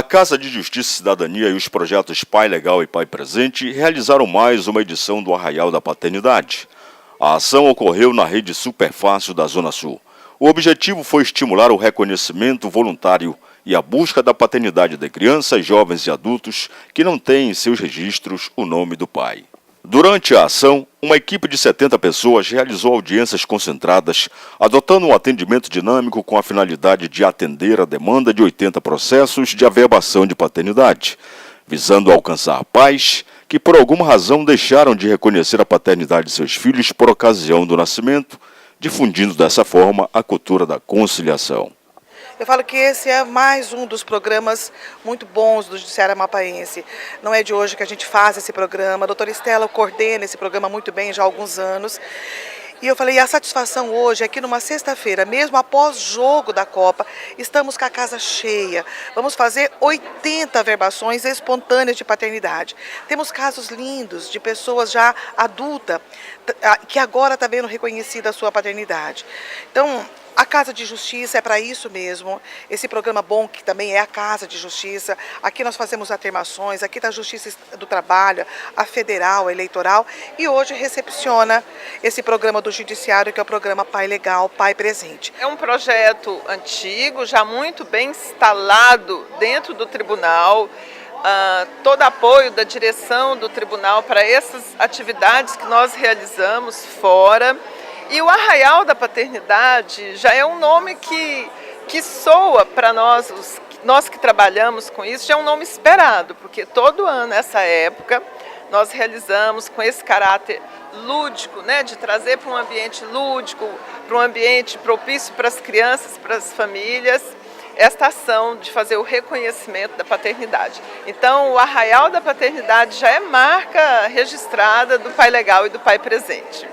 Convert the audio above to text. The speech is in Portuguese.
Casa de Justiça e Cidadania e os projetos Pai Legal e Pai Presente realizaram mais uma edição do Arraial da Paternidade. A ação ocorreu na rede Superfácil da Zona Sul. O objetivo foi estimular o reconhecimento voluntário e a busca da paternidade de crianças, jovens e adultos que não têm em seus registros o nome do pai. Durante a ação, uma equipe de 70 pessoas realizou audiências concentradas, adotando um atendimento dinâmico com a finalidade de atender a demanda de 80 processos de averbação de paternidade, visando alcançar pais que por alguma razão deixaram de reconhecer a paternidade de seus filhos por ocasião do nascimento, difundindo dessa forma a cultura da conciliação. Eu falo que esse é mais um dos programas muito bons do Judiciário Amapaense. Não é de hoje que a gente faz esse programa. A doutora Estela coordena esse programa muito bem já há alguns anos. E eu falei, a satisfação hoje é que numa sexta-feira, mesmo após jogo da Copa, estamos com a casa cheia. Vamos fazer 80 averbações espontâneas de paternidade. Temos casos lindos de pessoas já adultas que agora está vendo reconhecida a sua paternidade. Então, a Casa de Justiça é para isso mesmo, esse programa bom que também é a Casa de Justiça. Aqui nós fazemos afirmações, aqui está a Justiça do Trabalho, a Federal, a Eleitoral, e hoje recepciona esse programa do Judiciário, que é o programa Pai Legal, Pai Presente. É um projeto antigo, já muito bem instalado dentro do tribunal. Todo apoio da direção do tribunal para essas atividades que nós realizamos fora. E o Arraial da Paternidade já é um nome que soa para nós que trabalhamos com isso, já é um nome esperado, porque todo ano, nessa época, nós realizamos com esse caráter lúdico, né, de trazer para um ambiente lúdico, para um ambiente propício para as crianças, para as famílias, esta ação de fazer o reconhecimento da paternidade. Então, o Arraial da Paternidade já é marca registrada do Pai Legal e do Pai Presente.